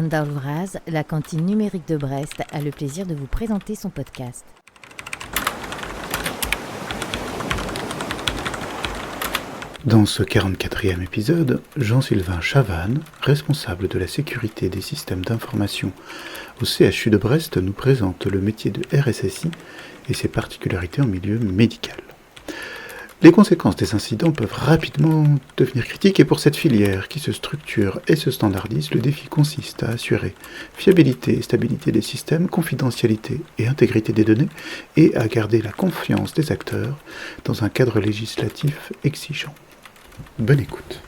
Andalvraz, la cantine numérique de Brest, a le plaisir de vous présenter son podcast. Dans ce 44e épisode, Jean-Sylvain Chavannes, responsable de la sécurité des systèmes d'information au CHU de Brest, nous présente le métier de RSSI et ses particularités en milieu médical. Les conséquences des incidents peuvent rapidement devenir critiques et pour cette filière qui se structure et se standardise, le défi consiste à assurer fiabilité et stabilité des systèmes, confidentialité et intégrité des données et à garder la confiance des acteurs dans un cadre législatif exigeant. Bonne écoute.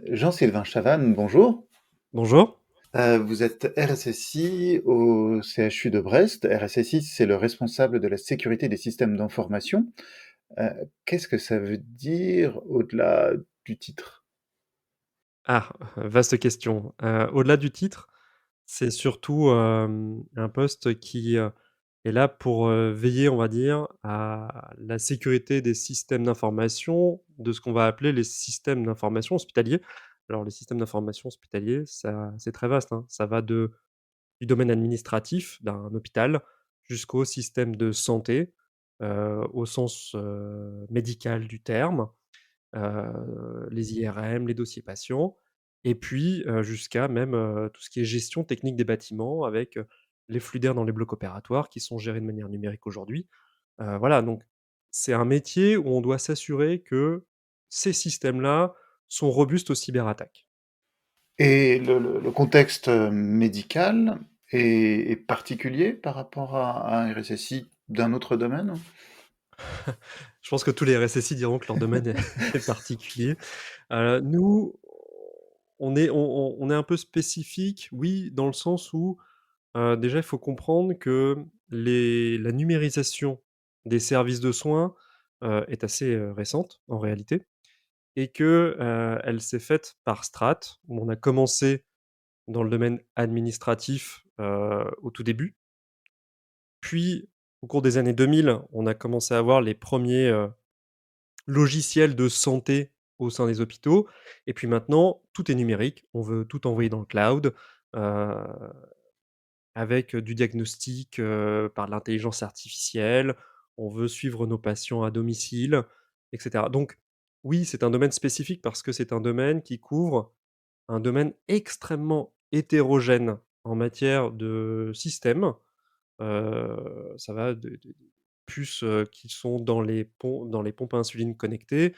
Jean-Sylvain Chavannes, bonjour. Bonjour. Vous êtes RSSI au CHU de Brest. RSSI, c'est le responsable de la sécurité des systèmes d'information. Qu'est-ce que ça veut dire au-delà du titre? Vaste question. Au-delà du titre, c'est surtout, un poste qui, est là pour, veiller, on va dire, à la sécurité des systèmes d'information, de ce qu'on va appeler les systèmes d'information hospitaliers. Alors les systèmes d'information hospitaliers, ça c'est très vaste, hein. Ça va du domaine administratif d'un hôpital jusqu'au système de santé, au sens, médical du terme. Les IRM, les dossiers patients et puis, jusqu'à même, tout ce qui est gestion technique des bâtiments avec, les flux d'air dans les blocs opératoires qui sont gérés de manière numérique aujourd'hui. Voilà, donc c'est un métier où on doit s'assurer que ces systèmes-là sont robustes aux cyberattaques. Et le contexte médical est particulier par rapport à un RSSI d'un autre domaine? Je pense que tous les RSSI diront que leur domaine est est particulier. Nous, on est un peu spécifique, oui, dans le sens où déjà, il faut comprendre que la numérisation des services de soins, est assez, récente en réalité et que, elle s'est faite par strates, où on a commencé dans le domaine administratif, au tout début. Puis, au cours des années 2000, on a commencé à avoir les premiers logiciels de santé au sein des hôpitaux et puis maintenant, tout est numérique. On veut tout envoyer dans le cloud, heu avec, du diagnostic, par l'intelligence artificielle. On veut suivre nos patients à domicile et cetera. Donc oui, c'est un domaine spécifique parce que c'est un domaine qui couvre un domaine extrêmement hétérogène en matière de systèmes. Ça va de puces, qui sont dans les pompes à insuline connectées,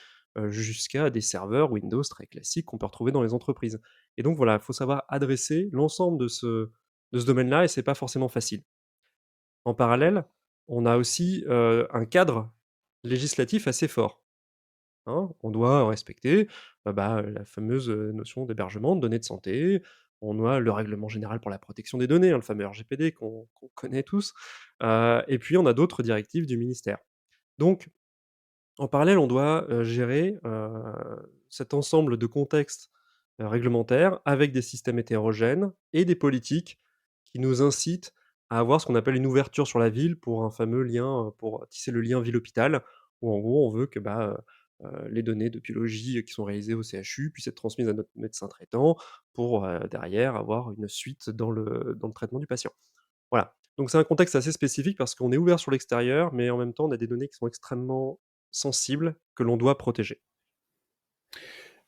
jusqu'à des serveurs Windows très classiques qu'on peut retrouver dans les entreprises. Et donc voilà, il faut savoir adresser l'ensemble de ce domaine-là et c'est pas forcément facile. En parallèle, on a aussi, un cadre législatif assez fort, hein. On doit respecter, la fameuse, notion d'hébergement de données de santé. On doit le règlement général pour la protection des données, hein, le fameux RGPD qu'on connaît tous, et puis on a d'autres directives du ministère. Donc en parallèle, on doit, gérer, cet ensemble de contextes, réglementaires avec des systèmes hétérogènes et des politiques qui nous incitent à avoir ce qu'on appelle une ouverture sur la ville pour un fameux lien, pour tisser le lien ville-hôpital, où en gros on veut que, les données de biologie qui sont réalisées au CHU puissent être transmises à notre médecin traitant pour, derrière avoir une suite dans le traitement du patient. Voilà, donc c'est un contexte assez spécifique parce qu'on est ouvert sur l'extérieur, mais en même temps on a des données qui sont extrêmement sensibles que l'on doit protéger.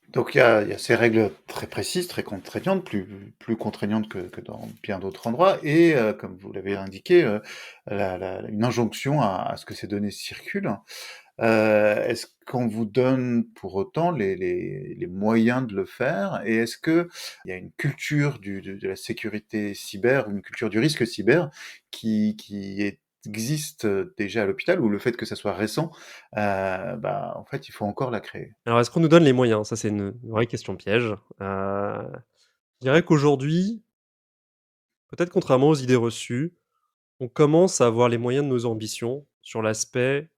Donc il y a ces règles très précises, très contraignantes, plus contraignantes que dans bien d'autres endroits et comme vous l'avez indiqué, une injonction à ce que ces données circulent. Est-ce qu'on vous donne pour autant les moyens de le faire? Et est-ce qu'il y a une culture de la sécurité cyber ou une culture du risque cyber qui existe déjà à l'hôpital ou le fait que ça soit récent, en fait, il faut encore la créer? Alors est-ce qu'on nous donne les moyens? Ça, c'est une vraie question piège. Je dirais qu'aujourd'hui, peut-être contrairement aux idées reçues, on commence à avoir les moyens de nos ambitions sur l'aspect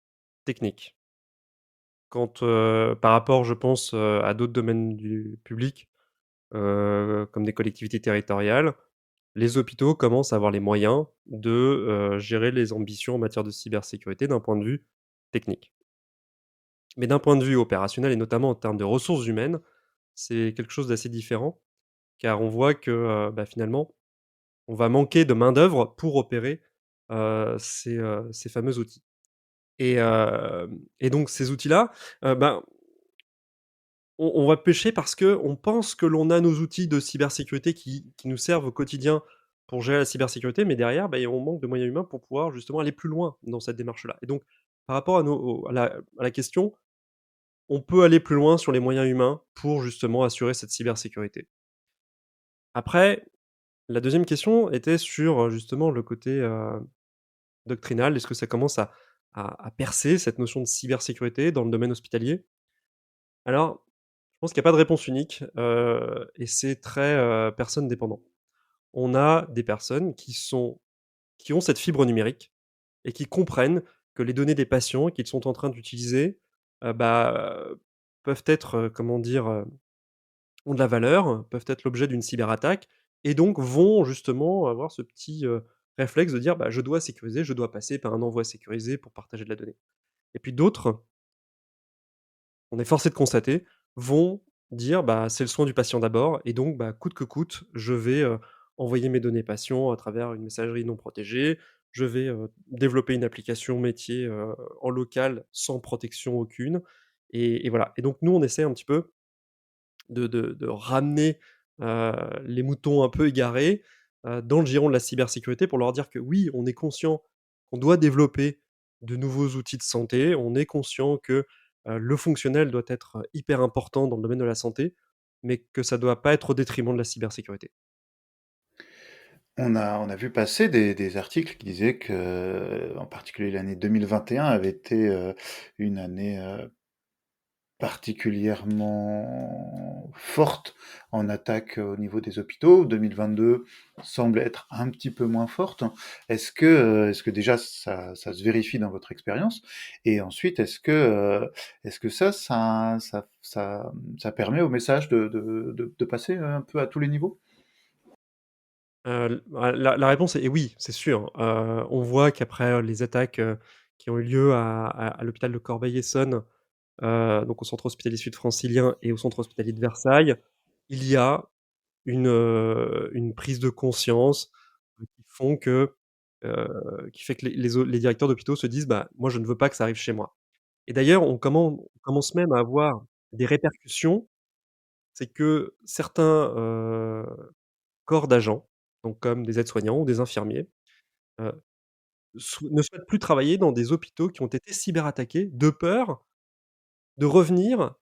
technique. Quand, par rapport, je pense, à d'autres domaines du public, comme des collectivités territoriales, les hôpitaux commencent à avoir les moyens de, gérer les ambitions en matière de cybersécurité d'un point de vue technique. Mais d'un point de vue opérationnel et notamment en termes de ressources humaines, c'est quelque chose d'assez différent, car on voit que, finalement, on va manquer de main-d'œuvre pour opérer, ces fameux outils et donc ces outils-là, ben, on va pêcher parce qu'on pense que l'on a nos outils de cybersécurité qui nous servent au quotidien pour gérer la cybersécurité, mais derrière, on manque de moyens humains pour pouvoir justement aller plus loin dans cette démarche-là et donc par rapport à nos au à la question, on peut aller plus loin sur les moyens humains pour justement assurer cette cybersécurité. Après, la deuxième question était sur, justement le côté, doctrinal. Est-ce que ça commence à percer cette notion de cybersécurité dans le domaine hospitalier? Alors, je pense qu'il y a pas de réponse unique, et c'est très, personne dépendant. On a des personnes qui ont cette fibre numérique et qui comprennent que les données des patients qu'ils sont en train d'utiliser, peuvent être, comment dire, ont de la valeur, peuvent être l'objet d'une cyberattaque et donc vont justement avoir ce petit, réflexe de dire: «Je dois sécuriser, je dois passer par un envoi sécurisé pour partager de la donnée» et puis d'autres, on est forcé de constater, vont dire: «C'est le soin du patient d'abord et donc coûte que coûte, je vais, envoyer mes données patients à travers une messagerie non protégée. Je vais, développer une application métier, en local sans protection aucune» et voilà et donc nous, on essaie un petit peu de ramener, les moutons un peu égarés, dans le giron de la cybersécurité pour leur dire que oui, on est conscient qu'on doit développer de nouveaux outils de santé. On est conscient que, le fonctionnel doit être, hyper important dans le domaine de la santé, mais que ça doit pas être au détriment de la cybersécurité. On a vu passer des articles qui disaient que, en particulier l'année 2021 avait été, une année, particulièrement forte en attaque au niveau des hôpitaux. 2022 semble être un petit peu moins forte. Est-ce que déjà ça se vérifie dans votre expérience? Et ensuite, est-ce que ça permet au message de passer un peu à tous les niveaux? La réponse est oui, c'est sûr. On voit qu'après, les attaques, qui ont eu lieu à l'hôpital de Corbeil-Essonnes, donc au centre hospitalier sud francilien et au centre hospitalier de Versailles, il y a une prise de conscience, qui fait que les directeurs d'hôpitaux se disent: «Moi, je ne veux pas que ça arrive chez moi» et d'ailleurs, on commence même à avoir des répercussions. C'est que certains, corps d'agents, donc comme des aides-soignants ou des infirmiers, heu, ne souhaitent plus travailler dans des hôpitaux qui ont été cyberattaqués de peur de revenir à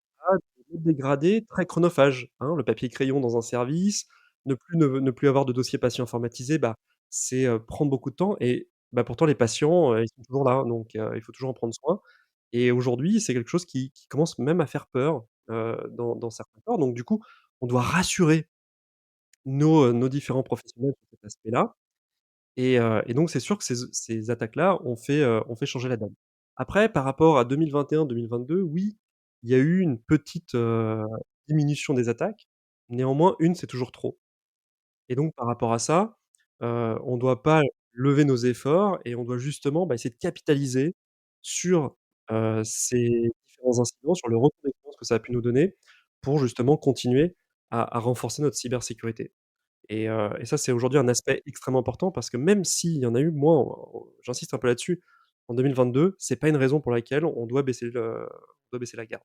des modes dégradés très chronophages, hein. Le papier crayon dans un service, ne plus avoir de dossier patient informatisé, c'est, prendre beaucoup de temps et pourtant les patients, ils sont toujours là, donc il faut toujours en prendre soin et aujourd'hui, c'est quelque chose qui commence même à faire peur, dans certains corps, donc du coup, on doit rassurer nos différents professionnels sur cet aspect-là et donc c'est sûr que ces attaques-là ont fait changer la donne. Après par rapport à 2021-2022, oui, il y a eu une petite, diminution des attaques. Néanmoins, une, c'est toujours trop et donc par rapport à ça, on doit pas lever nos efforts et on doit justement, essayer de capitaliser sur, ces différents incidents, sur le retour d'expérience que ça a pu nous donner pour justement continuer à renforcer notre cybersécurité. Et ça, c'est aujourd'hui un aspect extrêmement important parce que même s'il y en a eu moins, j'insiste un peu là-dessus, en 2022, c'est pas une raison pour laquelle on doit baisser la garde.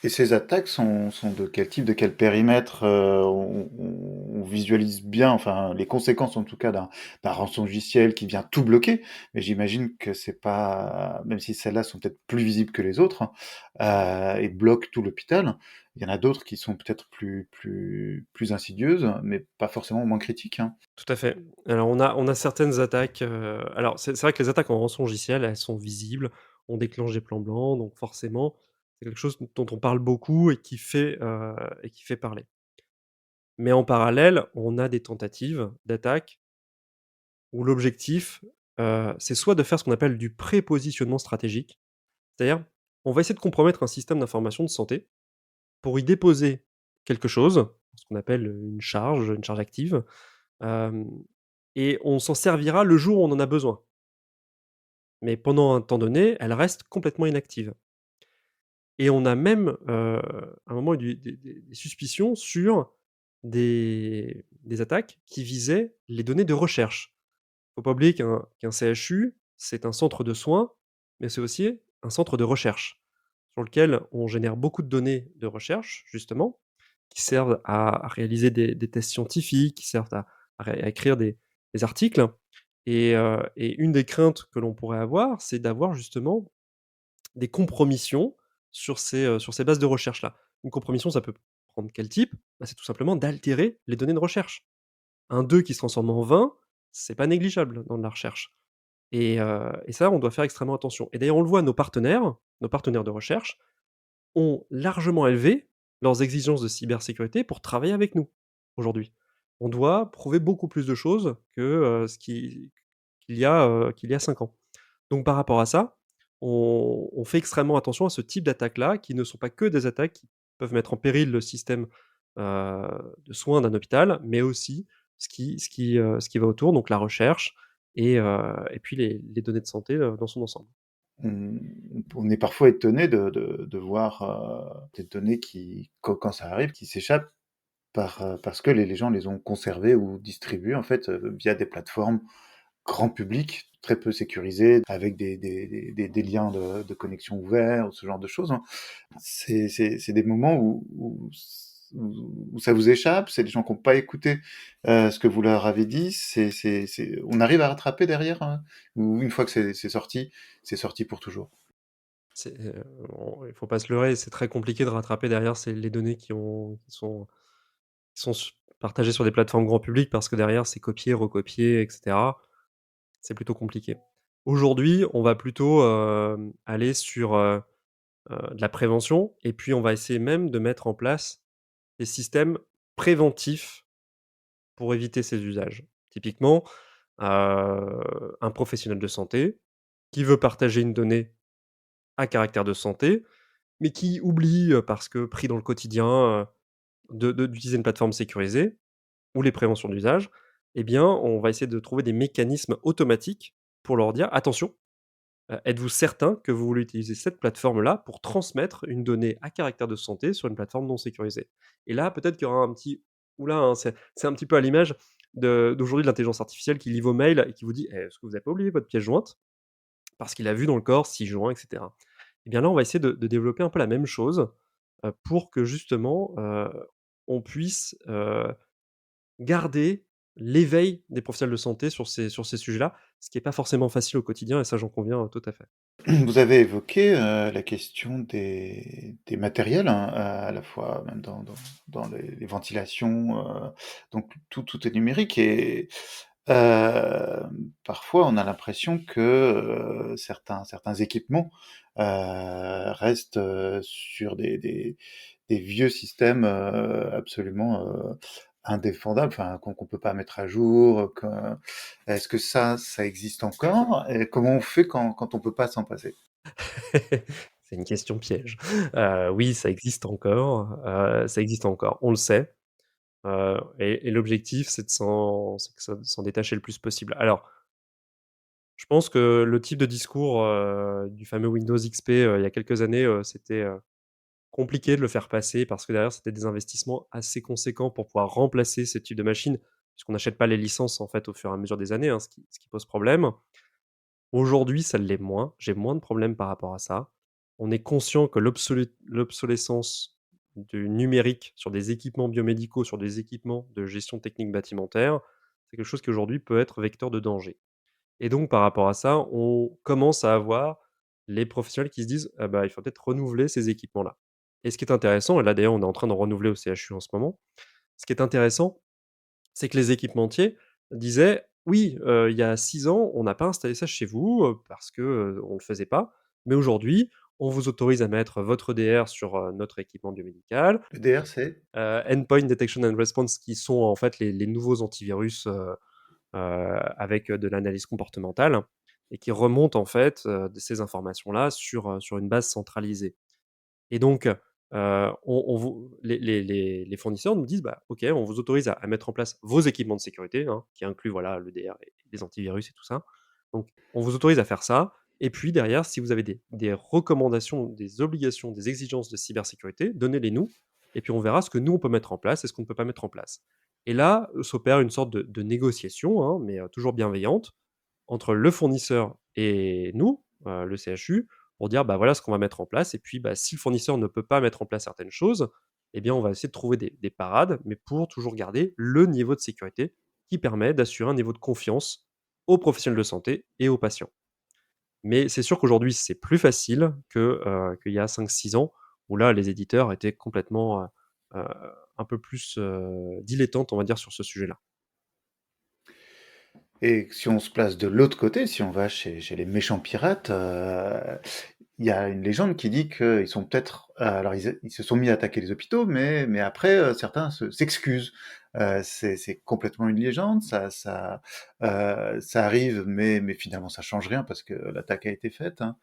Et ces attaques sont de quel type, de quel périmètre? On visualise bien, enfin, les conséquences en tout cas d'un rançongiciel qui vient tout bloquer, mais j'imagine que c'est pas, même si celles-là sont peut-être plus visibles que les autres, et bloquent tout l'hôpital, il y en a d'autres qui sont peut-être plus insidieuses, mais pas forcément moins critiques, hein. Tout à fait. Alors on a certaines attaques, alors c'est vrai que les attaques en rançongiciel, elles sont visibles, on déclenche des plans blancs, donc forcément, c'est quelque chose dont on parle beaucoup et qui fait parler. Mais en parallèle, on a des tentatives d'attaque où l'objectif, c'est soit de faire ce qu'on appelle du prépositionnement stratégique. C'est-à-dire, on va essayer de compromettre un système d'information de santé pour y déposer quelque chose, ce qu'on appelle, une charge active, hem et on s'en servira le jour où on en a besoin. Mais pendant un temps donné, elle reste complètement inactive et on a même, à un moment eu des suspicions sur des attaques qui visaient les données de recherche. Faut pas oublier qu'un CHU, c'est un centre de soins, mais c'est aussi un centre de recherche, sur lequel on génère beaucoup de données de recherche, justement, qui servent à réaliser des tests scientifiques, qui servent à écrire des articles et une des craintes que l'on pourrait avoir, c'est d'avoir justement des compromissions sur ces bases de recherche-là. Une compromission, ça peut prendre quel type? Bah, c'est tout simplement d'altérer les données de recherche. Un 2 qui se transforme en 20, c'est pas négligeable dans de la recherche et ça, on doit faire extrêmement attention et d'ailleurs, on le voit, nos partenaires de recherche ont largement élevé leurs exigences de cybersécurité pour travailler avec nous, aujourd'hui. On doit prouver beaucoup plus de choses que, ce qu'il y a 5 ans. Donc par rapport à ça, on fait extrêmement attention à ce type d'attaques-là, qui ne sont pas que des attaques qui peuvent mettre en péril le système, heu, de soins d'un hôpital, mais aussi ce qui va autour, donc la recherche et puis les données de santé, dans son ensemble. On est parfois étonné de voir des données qui, quand ça arrive, qui s'échappent parce que les gens les ont conservées ou distribuées en fait via des plateformes grand public, très peu sécurisées, avec des liens de connexion ouverts, ou ce genre de choses, hein. C'est des moments où ça vous échappe, c'est des gens qui n'ont pas écouté ce que vous leur avez dit, on arrive à rattraper derrière, hein, ou une fois que c'est sorti pour toujours. Il faut pas se leurrer, c'est très compliqué de rattraper derrière c'est les données qui sont partagées sur des plateformes grand public parce que derrière c'est copié, recopié et cetera. C'est plutôt compliqué. Aujourd'hui, on va plutôt, aller sur, de la prévention et puis on va essayer même de mettre en place des systèmes préventifs pour éviter ces usages. Typiquement, un professionnel de santé qui veut partager une donnée à caractère de santé, mais qui oublie, parce que pris dans le quotidien, d'utiliser une plateforme sécurisée ou les préventions d'usage, eh bien, on va essayer de trouver des mécanismes automatiques pour leur dire: «Attention, êtes-vous certain que vous voulez utiliser cette plateforme-là pour transmettre une donnée à caractère de santé sur une plateforme non sécurisée?» Et là, peut-être qu'il y aura un petit ouh là, hein, c'est un petit peu à l'image d'aujourd'hui de l'intelligence artificielle qui lit vos mails et qui vous dit: «Eh, est-ce que vous avez pas oublié votre pièce jointe?» Parce qu'il a vu dans le corps 6 joints et cetera. Et bien là, on va essayer de développer un peu la même chose, pour que justement, on puisse, garder l'éveil des professionnels de santé sur ces sujets-là, ce qui est pas forcément facile au quotidien et ça, j'en conviens, tout à fait. Vous avez évoqué la question des matériels, hein, à la fois même dans les ventilations, donc tout est numérique et parfois on a l'impression que certains équipements restent sur des vieux systèmes absolument indéfendables, enfin qu'on peut pas mettre à jour. Est-ce que ça existe encore? Et comment on fait quand on peut pas s'en passer? C'est une question piège. Oui, ça existe encore, on le sait, et l'objectif, c'est que ça de s'en détacher le plus possible. Alors, je pense que le type de discours, du fameux Windows XP, il y a quelques années, c'était, compliqué de le faire passer parce que derrière, c'était des investissements assez conséquents pour pouvoir remplacer ce type de machine, puisqu'on n'achète pas les licences, en fait, au fur et à mesure des années, hein, ce qui pose problème. Aujourd'hui, ça l'est moins. J'ai moins de problèmes par rapport à ça. On est conscient que l'obsolescence du numérique sur des équipements biomédicaux, sur des équipements de gestion technique bâtimentaire, c'est quelque chose qui aujourd'hui peut être vecteur de danger. Et donc par rapport à ça, on commence à avoir les professionnels qui se disent: «Ah bah, il faut peut-être renouveler ces équipements-là». Et ce qui est intéressant, et là d'ailleurs on est en train de renouveler au CHU en ce moment, ce qui est intéressant, c'est que les équipementiers disaient: «Oui, il y a 6 ans, on n'a pas installé ça chez vous, parce que, on ne le faisait pas. Mais aujourd'hui, on vous autorise à mettre votre EDR sur, notre équipement biomédical, Le DR, c'est? Endpoint Detection and Response qui sont en fait les nouveaux antivirus, avec, de l'analyse comportementale et qui remontent en fait, de ces informations-là sur une base centralisée». Et donc, on vous les fournisseurs nous disent: «Bah, OK, on vous autorise à mettre en place vos équipements de sécurité», hein, qui incluent, voilà, l'EDR et les antivirus et tout ça. Donc on vous autorise à faire ça, Et puis derrière, si vous avez des recommandations, des obligations, des exigences de cybersécurité, donnez-les nous, et puis on verra ce que nous, on peut mettre en place et ce qu'on ne peut pas mettre en place. Et là, s'opère une sorte de négociation, hein, mais toujours bienveillante, entre le fournisseur et nous, le CHU, pour dire, bah, voilà ce qu'on va mettre en place. Et puis, bah, si le fournisseur ne peut pas mettre en place certaines choses, eh bien, on va essayer de trouver des parades, mais pour toujours garder le niveau de sécurité qui permet d'assurer un niveau de confiance aux professionnels de santé et aux patients. Mais c'est sûr qu'aujourd'hui, c'est plus facile qu'il y a 5-6 ans, où là, les éditeurs étaient complètement, heu, un peu plus, dilettantes, on va dire, sur ce sujet-là. Et si on se place de l'autre côté, si on va chez les méchants pirates, il y a une légende qui dit qu'ils sont peut-être, alors ils se sont mis à attaquer les hôpitaux, mais après, certains s'excusent. C'est complètement une légende, ça arrive, mais finalement ça change rien parce que l'attaque a été faite, hein.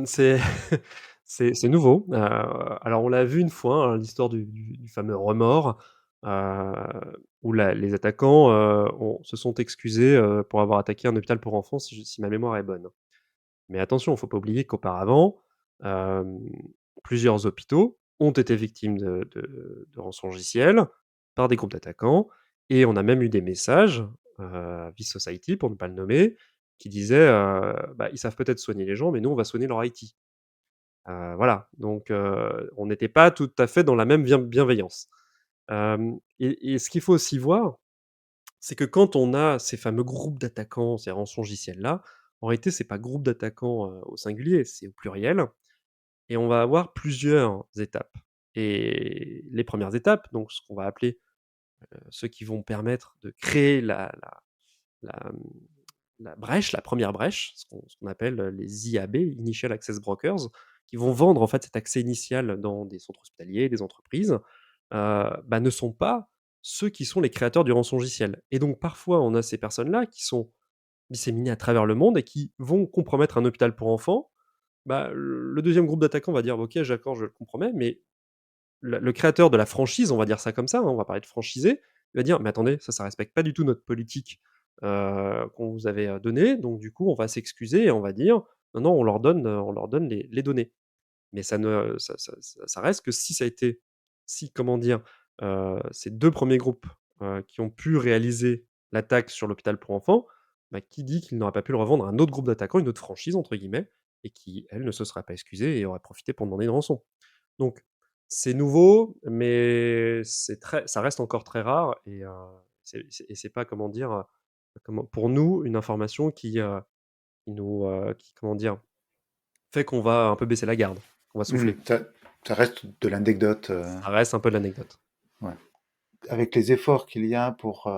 C'est c'est nouveau. Alors on l'a vu une fois, hein, l'histoire du fameux remords, heu, où les attaquants, se sont excusés, pour avoir attaqué un hôpital pour enfants, si ma mémoire est bonne. Mais attention, il ne faut pas oublier qu'auparavant, hem, plusieurs hôpitaux ont été victimes de rançongiciels par des groupes d'attaquants, et on a même eu des messages, Vis Society pour ne pas le nommer, qui disaient, bah: «Ils savent peut-être soigner les gens, mais nous on va soigner leur IT». Voilà, donc on n'était pas tout à fait dans la même bienveillance. Et ce qu'il faut aussi voir, c'est que quand on a ces fameux groupes d'attaquants, ces rançongiciels-là, en réalité, c'est pas groupe d'attaquants, au singulier, c'est au pluriel, et on va avoir plusieurs étapes. Et les premières étapes, donc ce qu'on va appeler, ceux qui vont permettre de créer la, mmh, la brèche, la première brèche, ce qu'on appelle, les IAB, Initial Access Brokers, qui vont vendre en fait cet accès initial dans des centres hospitaliers, des entreprises, bah, ne sont pas ceux qui sont les créateurs du rançongiciel. Et donc parfois, on a ces personnes-là qui sont disséminées à travers le monde et qui vont compromettre un hôpital pour enfants. Bah, le 2e groupe d'attaquants va dire: «OK, d'accord, je le compromets», mais le créateur de la franchise, on va dire ça comme ça, hein, on va parler de franchisé, il va dire: «Mais attendez, ça respecte pas du tout notre politique, qu'on vous avait, donnée, donc du coup, on va s'excuser et on va dire: "Non, non, on leur donne les données".» Mais ça ne ça reste que si ça a été si, comment dire, ces 2 premiers groupes, qui ont pu réaliser l'attaque sur l'hôpital pour enfants, bah, qui dit qu'il n'aurait pas pu le revendre à un autre groupe d'attaquants, une autre «franchise» entre guillemets, et qui, elle, ne se serait pas excusée et aurait profité pour demander une rançon. Donc c'est nouveau, mais ça reste encore très rare, et c'est pas, comment dire, comment pour nous, une information qui, comment dire, fait qu'on va un peu baisser la garde, qu'on va Mmh, souffler. ça reste de l'anecdote, Ça reste un peu de l'anecdote. ouais. Avec les efforts qu'il y a pour,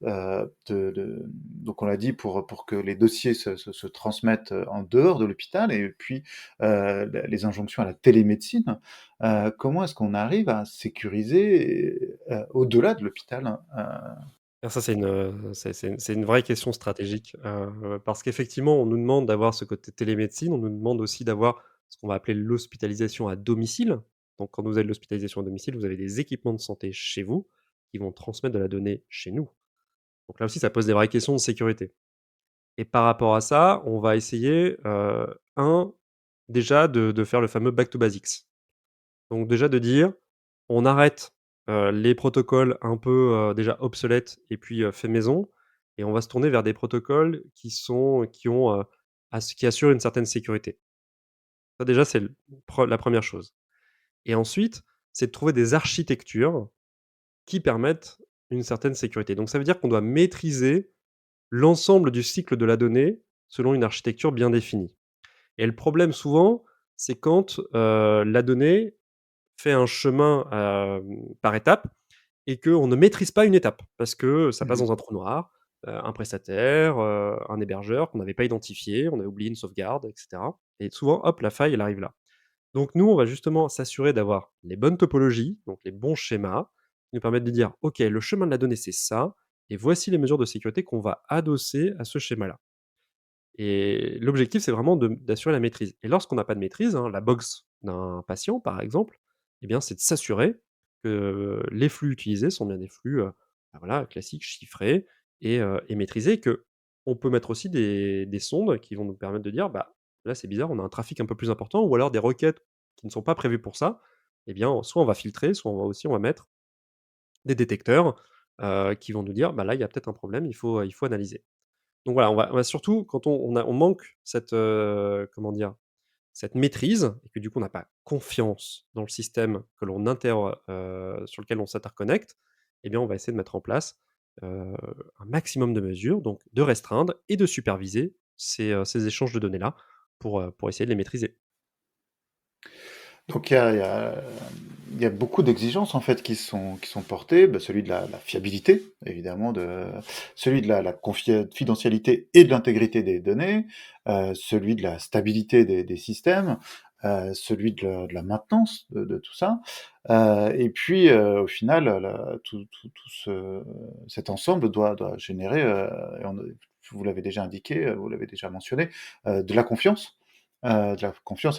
donc on l'a dit, pour que les dossiers se transmettent, en dehors de l'hôpital, et puis, les injonctions à la télémédecine, comment est-ce qu'on arrive à sécuriser, au-delà de l'hôpital, hein? Ah ça, c'est une vraie question stratégique, parce qu'effectivement, on nous demande d'avoir ce côté télémédecine, on nous demande aussi d'avoir ce qu'on va appeler l'hospitalisation à domicile. Donc quand vous avez de l'hospitalisation à domicile, vous avez des équipements de santé chez vous, qui vont transmettre de la donnée chez nous. Donc là aussi, ça pose des vraies questions de sécurité. Et par rapport à ça, on va essayer, déjà de faire le fameux back to basics. Donc déjà de dire: «On arrête, les protocoles un peu, déjà obsolètes et puis, faits maison, et on va se tourner vers des protocoles qui assurent une certaine sécurité». Ça déjà, c'est la première chose. Et ensuite, c'est de trouver des architectures qui permettent une certaine sécurité. Donc ça veut dire qu'on doit maîtriser l'ensemble du cycle de la donnée selon une architecture bien définie. Et le problème souvent, c'est quand, la donnée fait un chemin, par étapes, et qu'on ne maîtrise pas une étape. Parce que ça passe Mmh. dans un trou noir, un prestataire, un hébergeur qu'on n'avait pas identifié, on avait oublié une sauvegarde, et cetera. Et souvent, hop, la faille, elle arrive là. Donc nous, on va justement s'assurer d'avoir les bonnes topologies, donc les bons schémas, qui nous permettent de dire: «OK, le chemin de la donnée, c'est ça, et voici les mesures de sécurité qu'on va adosser à ce schéma-là». Et l'objectif, c'est vraiment d'assurer la maîtrise. Et lorsqu'on n'a pas de maîtrise, hein, la box d'un patient, par exemple, eh bien, c'est de s'assurer que les flux utilisés sont bien des flux, bah, voilà, classiques, chiffrés et maîtrisés, que On peut mettre aussi des sondes qui vont nous permettre de dire: «Bah, là, c'est bizarre, on a un trafic un peu plus important» ou alors des requêtes qui ne sont pas prévues pour ça. Eh bien, soit on va filtrer, soit on va mettre des détecteurs, qui vont nous dire: «Bah, là, il y a peut-être un problème, il faut analyser». Donc voilà, on va surtout quand on manque cette, comment dire? Cette maîtrise et que du coup on n'a pas confiance dans le système que l'on sur lequel on s'interconnecte, eh bien on va essayer de mettre en place, un maximum de mesures, donc de restreindre et de superviser ces échanges de données-là pour essayer de les maîtriser. Donc il y a beaucoup d'exigences en fait qui sont portées, bah, celui de la fiabilité évidemment, celui de la confidentialité et de l'intégrité des données, celui de la stabilité des systèmes, celui de la maintenance de tout ça, et puis, au final, tout cet ensemble doit générer, et vous l'avez déjà indiqué, vous l'avez déjà mentionné, de la confiance à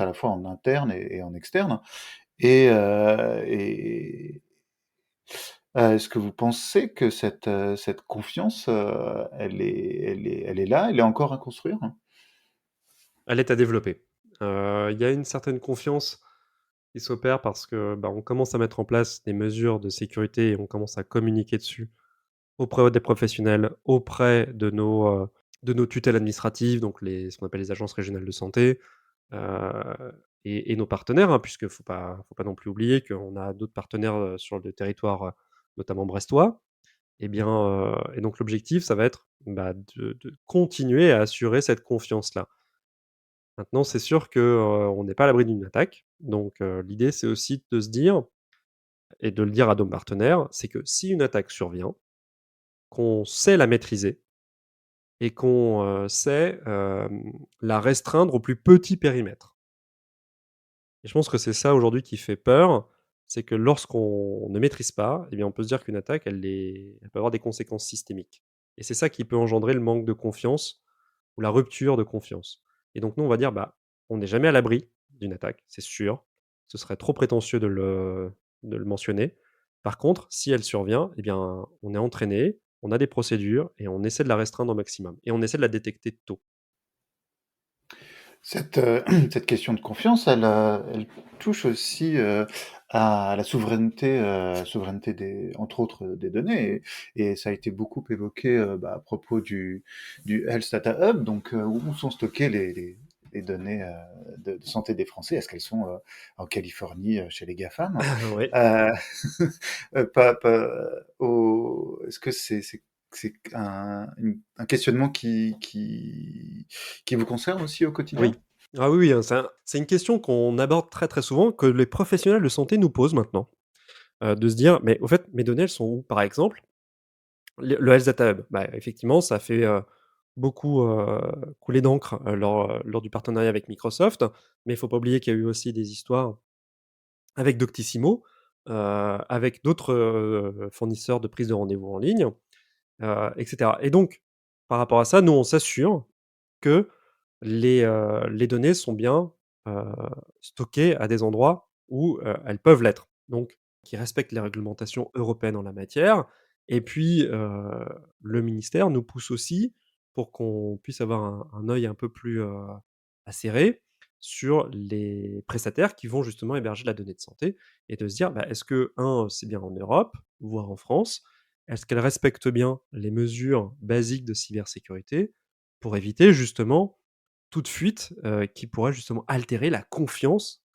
la fois en interne et en externe. Et est-ce que vous pensez que cette confiance, elle est là, elle est encore à construire? Elle est à développer. Il y a une certaine confiance qui s'opère parce que, bah, on commence à mettre en place des mesures de sécurité et on commence à communiquer dessus auprès des professionnels, auprès de nos tutelles administratives, donc ce qu'on appelle les agences régionales de santé, heu et nos partenaires, hein, puisque faut pas non plus oublier qu'on a d'autres partenaires, sur le territoire, notamment brestois. Et bien, et donc l'objectif, ça va être, bah, de continuer à assurer cette confiance-là. Maintenant, c'est sûr que, on n'est pas à l'abri d'une attaque, donc l'idée, c'est aussi de se dire et de le dire à nos partenaires, c'est que si une attaque survient, qu'on sait la maîtriser et qu'on, sait, la restreindre au plus petit périmètre. Et je pense que c'est ça aujourd'hui qui fait peur, c'est que lorsqu'on ne maîtrise pas, eh bien, on peut se dire qu'une attaque, elle peut avoir des conséquences systémiques. Et c'est ça qui peut engendrer le manque de confiance ou la rupture de confiance. Et donc nous, on va dire: «Bah, on n'est jamais à l'abri d'une attaque, c'est sûr. Ce serait trop prétentieux de le mentionner. Par contre, si elle survient, eh bien, on est entraîné, on a des procédures et on essaie de la restreindre au maximum et on essaie de la détecter tôt». Cette, cette question de confiance, elle touche aussi, à la souveraineté des entre autres, des données, et ça a été beaucoup évoqué, bah, à propos du Health Data Hub, donc où sont stockées les données, de santé des Français? Est-ce qu'elles sont, en Californie, chez les GAFAM? Oui. Heu, pas au est-ce que c'est un questionnement qui vous concerne aussi au quotidien? Oui. Ah oui, oui, hein, c'est une question qu'on aborde très, très souvent, que les professionnels de santé nous posent maintenant. De se dire: «Mais au fait, mes données, elles sont où?» Par exemple, le Health Data Hub, bah, effectivement, ça fait, beaucoup, couler d'encre, lors du partenariat avec Microsoft, mais il faut pas oublier qu'il y a eu aussi des histoires avec Doctissimo, avec d'autres, fournisseurs de prise de rendez-vous en ligne, et cetera. Et donc, par rapport à ça, nous, on s'assure que les données sont bien, heu, stockées à des endroits où, elles peuvent l'être. Donc qui respectent les réglementations européennes en la matière et puis, le ministère nous pousse aussi pour qu'on puisse avoir un œil un peu plus, acéré sur les prestataires qui vont justement héberger la donnée de santé et de se dire: «Bah, est-ce que c'est bien en Europe, voire en France? Est-ce qu'elles respectent bien les mesures basiques de cybersécurité?» pour éviter justement toute fuite, qui pourrait justement altérer la confiance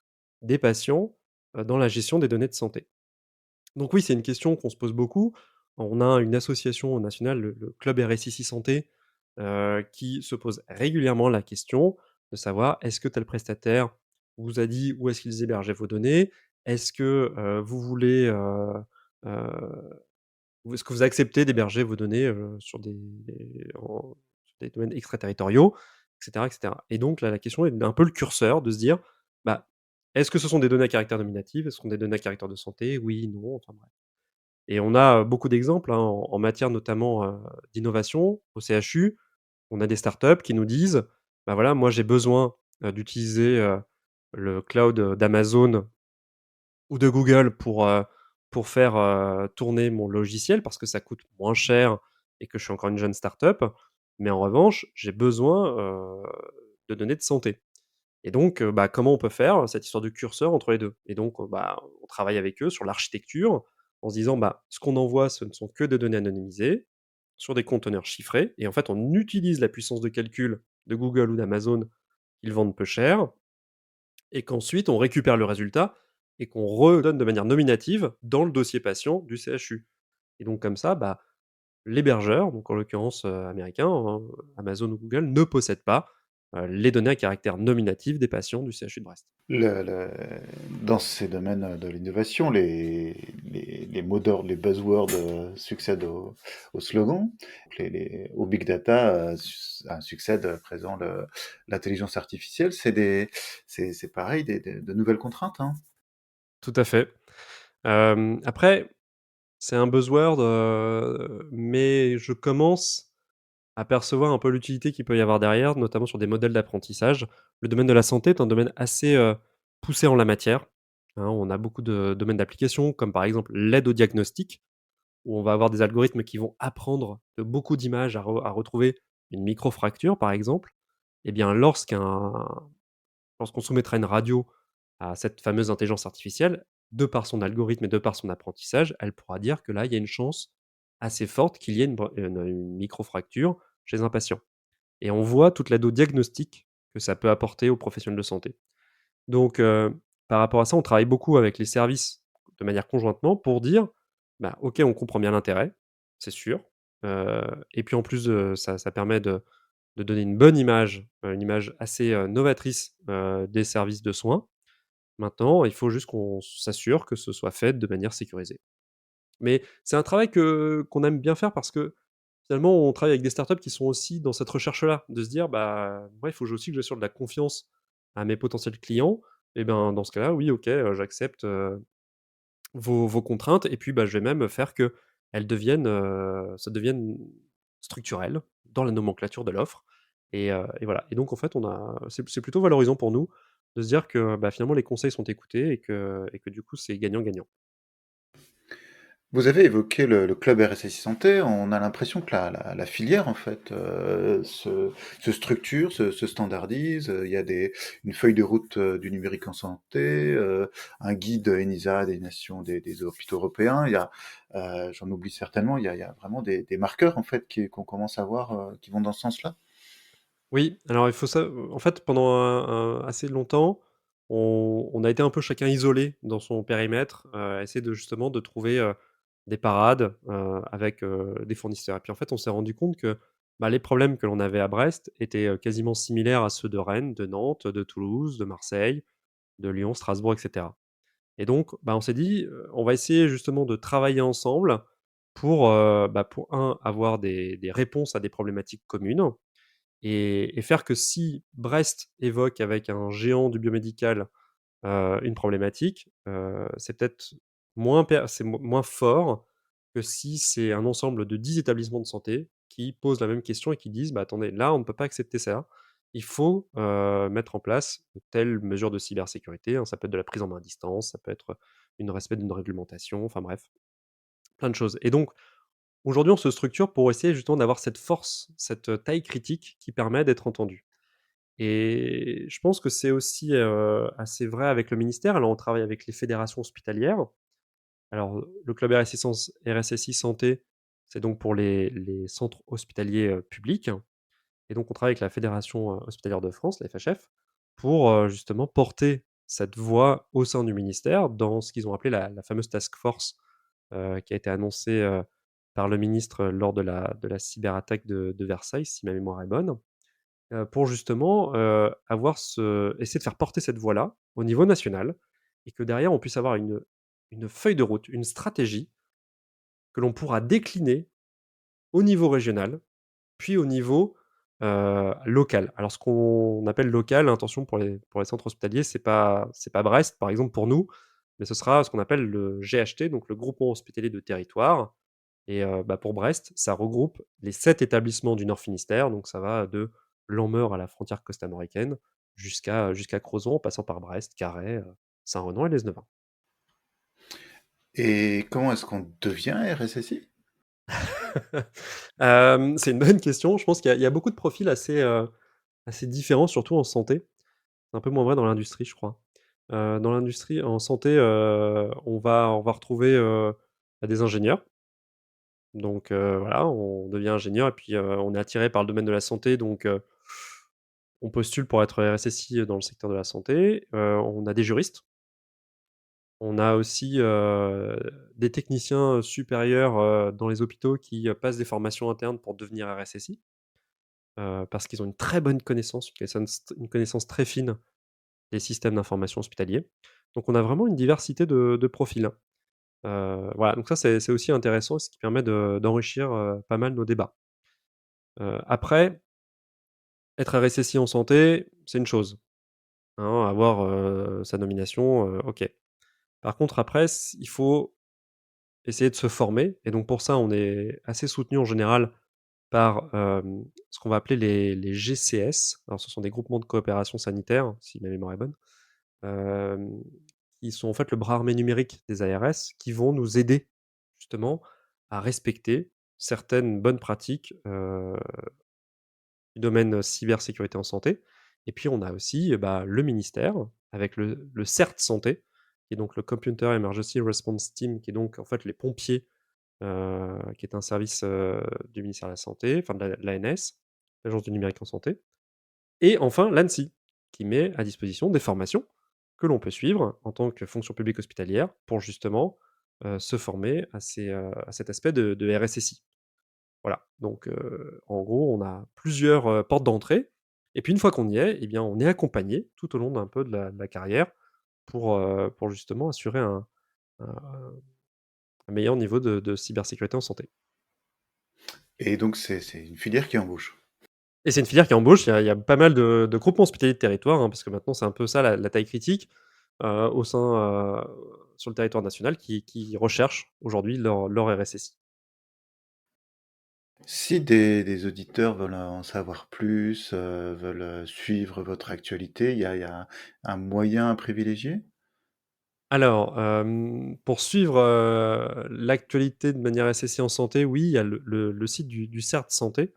des patients, dans la gestion des données de santé. Donc oui, c'est une question qu'on se pose beaucoup. On a une association nationale, le club RSSI Santé, qui se pose régulièrement la question de savoir: «Est-ce que tel prestataire vous a dit où est-ce qu'ils hébergeaient vos données? Est-ce que, vous voulez, heu, ou est-ce que vous acceptez d'héberger vos données, sur des domaines extraterritoriaux?» et cetera, et cetera. Et donc là, la question est un peu le curseur de se dire: «Bah, est-ce que ce sont des données à caractère nominatif? Est-ce ce sont des données à caractère de santé? Oui, non», enfin bref. Et on a, beaucoup d'exemples, hein, en matière notamment, d'innovation au CHU. On a des startups qui nous disent: «Bah, voilà, moi j'ai besoin, d'utiliser, le cloud, d'Amazon ou de Google pour faire, tourner mon logiciel parce que ça coûte moins cher et que je suis encore une jeune start-up. Mais en revanche, j'ai besoin, de données de santé. Et donc, comment on peut faire cette histoire de curseur entre les 2? Et donc, on travaille avec eux sur l'architecture en se disant: ce qu'on envoie, ce ne sont que des données anonymisées sur des conteneurs chiffrés et en fait, on utilise la puissance de calcul de Google ou d'Amazon qu'ils vendent peu cher et qu'ensuite on récupère le résultat et qu'on redonne de manière nominative dans le dossier patient du CHU. Et donc comme ça, l'hébergeur, donc en l'occurrence, américain, hein, Amazon ou Google, ne possède pas, les données à caractère nominatif des patients du CHU de Brest. Dans ces domaines de l'innovation, les mots d'ordre, les buzzwords succèdent aux slogans. Au big data succède à présent l'intelligence artificielle. C'est pareil, de nouvelles contraintes, hein. Tout à fait. Après, c'est un buzzword, mais je commence à percevoir un peu l'utilité qu'il peut y avoir derrière, notamment sur des modèles d'apprentissage. Le domaine de la santé est un domaine assez, poussé en la matière, hein. On a beaucoup de domaines d'application, comme par exemple l'aide au diagnostic, où on va avoir des algorithmes qui vont apprendre de beaucoup d'images à retrouver une microfracture, par exemple. Et bien, lorsqu'on soumettra une radio à cette fameuse intelligence artificielle, de par son algorithme et de par son apprentissage, elle pourra dire que là, il y a une chance assez forte qu'il y ait une microfracture chez un patient. Et on voit toute l'aide au diagnostic que ça peut apporter aux professionnels de santé. Donc, par rapport à ça, on travaille beaucoup avec les services de manière conjointement pour dire: OK, on comprend bien l'intérêt, c'est sûr, et puis en plus, ça permet de donner une image assez, novatrice, des services de soins. Maintenant, il faut juste qu'on s'assure que ce soit fait de manière sécurisée. Mais c'est un travail qu'on aime bien faire parce que, finalement, on travaille avec des startups qui sont aussi dans cette recherche-là, de se dire: moi, il faut aussi que j'assure de la confiance à mes potentiels clients et ben, dans ce cas-là, oui, OK, j'accepte, vos contraintes et puis, je vais même faire qu'elles deviennent, ça devienne structurel dans la nomenclature de l'offre et voilà et donc en fait, c'est plutôt valorisant pour nous de se dire que, finalement, les conseils sont écoutés et que du coup, c'est gagnant-gagnant. Vous avez évoqué le club RSSI Santé. On a l'impression que la filière, en fait, se structure, se standardise. Il y a une feuille de route du numérique en santé, un guide ENISA des nations des hôpitaux européens. J'en oublie certainement, il y a vraiment des marqueurs, en fait, qu'on commence à voir, qui vont dans ce sens-là. Oui, alors il faut ça en fait, pendant assez longtemps, on a été un peu chacun isolé dans son périmètre, à essayer de justement de trouver, des parades, avec, des fournisseurs et puis en fait, on s'est rendu compte que, les problèmes que l'on avait à Brest étaient, quasiment similaires à ceux de Rennes, de Nantes, de Toulouse, de Marseille, de Lyon, Strasbourg et cetera et donc, on s'est dit, «On va essayer justement de travailler ensemble pour avoir des réponses à des problématiques communes» et faire que si Brest évoque avec un géant du biomédical, une problématique, c'est peut-être moins fort que si c'est un ensemble de 10 établissements de santé qui posent la même question et qui disent: attendez, là, on ne peut pas accepter ça. Il faut, mettre en place telle mesure de cybersécurité», hein. Ça peut être de la prise en main à distance, ça peut être, une respect d'une réglementation, enfin bref, plein de choses et donc aujourd'hui, on se structure pour essayer justement d'avoir cette force, cette, taille critique qui permet d'être entendu. Et je pense que c'est aussi, assez vrai avec le ministère. Alors on travaille avec les fédérations hospitalières. Alors, le club RSSI Santé, c'est donc pour les centres hospitaliers, publics et donc on travaille avec la Fédération, hospitalière de France, la FHF, pour, justement porter cette voix au sein du ministère dans ce qu'ils ont appelé la fameuse task force, qui a été annoncée, par le ministre lors de la cyberattaque de Versailles, si ma mémoire est bonne. Pour justement, essayer de faire porter cette voix-là au niveau national et que derrière on puisse avoir une feuille de route, une stratégie que l'on pourra décliner au niveau régional, puis au niveau, local. Alors ce qu'on appelle local, attention pour les centres hospitaliers, c'est pas Brest par exemple pour nous, mais ce sera ce qu'on appelle le GHT, donc le groupement hospitalier de territoire et pour Brest, ça regroupe les 7 établissements du Nord Finistère, donc ça va de Lanmeur à la frontière costamoricaine jusqu'à Crozon, en passant par Brest, Carhaix, Saint-Renan et Lesneven. Et comment est-ce qu'on devient RSSI? C'est une bonne question. Je pense qu'il y a beaucoup de profils assez différents, surtout en santé. C'est un peu moins vrai dans l'industrie, je crois. Dans l'industrie, en santé, on va retrouver, des ingénieurs. Donc voilà, on devient ingénieur et puis, on est attiré par le domaine de la santé, donc on postule pour être RSSI dans le secteur de la santé. On a des juristes. On a aussi, des techniciens, supérieurs, dans les hôpitaux qui, passent des formations internes pour devenir RSSI, parce qu'ils ont une très bonne connaissance, une connaissance très fine des systèmes d'information hospitaliers. Donc on a vraiment une diversité de profils, hein. Voilà, donc ça c'est aussi intéressant, ce qui permet d'enrichir, pas mal nos débats. Après, être RSSI en santé, c'est une chose, hein, avoir, sa nomination, OK. Par contre après, il faut essayer de se former et donc pour ça, on est assez soutenu en général par, ce qu'on va appeler les GCS. Alors ce sont des groupements de coopération sanitaire, si ma mémoire est bonne, hem, qui sont en fait le bras armé numérique des ARS, qui vont nous aider justement à respecter certaines bonnes pratiques, du domaine cybersécurité en santé. Et puis on a aussi, bah, le ministère avec le CERT Santé, qui est donc le Computer Emergency Response Team, qui est donc en fait les pompiers, qui est un service, du ministère de la santé, enfin de l'ANS, l'Agence du numérique en santé. Et enfin l'ANSSI, qui met à disposition des formations que l'on peut suivre en tant que fonction publique hospitalière pour justement, se former à cet aspect de RSSI. Voilà, donc en gros, on a plusieurs, portes d'entrée et puis une fois qu'on y est, eh bien, on est accompagné tout au long d'un peu de la carrière pour justement assurer un un meilleur niveau de cybersécurité en santé. Et donc, c'est une filière qui embauche. Et c'est une filière qui embauche, il y a pas mal de groupements hospitaliers de territoire, hein, parce que maintenant c'est un peu ça la taille critique, au sein, sur le territoire national qui recherchent aujourd'hui leur RSSI. Si des auditeurs veulent en savoir plus, veulent suivre votre actualité, il y a un moyen à privilégier? Alors, pour suivre, l'actualité de manière RSSI en santé, oui, il y a le site du CERT Santé,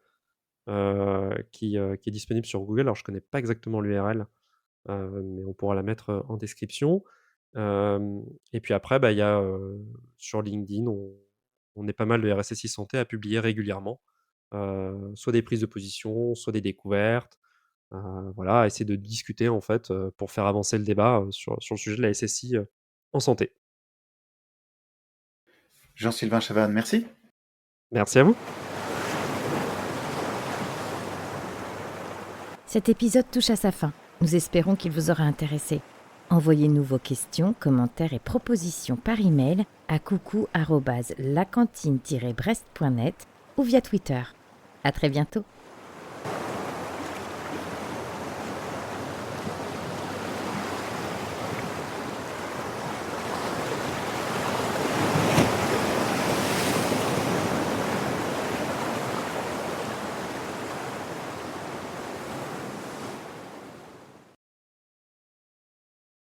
qui est disponible sur Google. Alors je connais pas exactement l'URL, mais on pourra la mettre, en description. Hem Et puis après, bah, il y a, sur LinkedIn, on est pas mal de RSSI santé à publier régulièrement, soit des prises de position, soit des découvertes, heu, voilà, à essayer de discuter en fait, pour faire avancer le débat, sur le sujet de la SSI, en santé. Jean-Sylvain Chavannes, merci. Merci à vous. Cet épisode touche à sa fin. Nous espérons qu'il vous aura intéressé. Envoyez-nous vos questions, commentaires et propositions par email à coucou@lacantine-brest.net ou via Twitter. À très bientôt.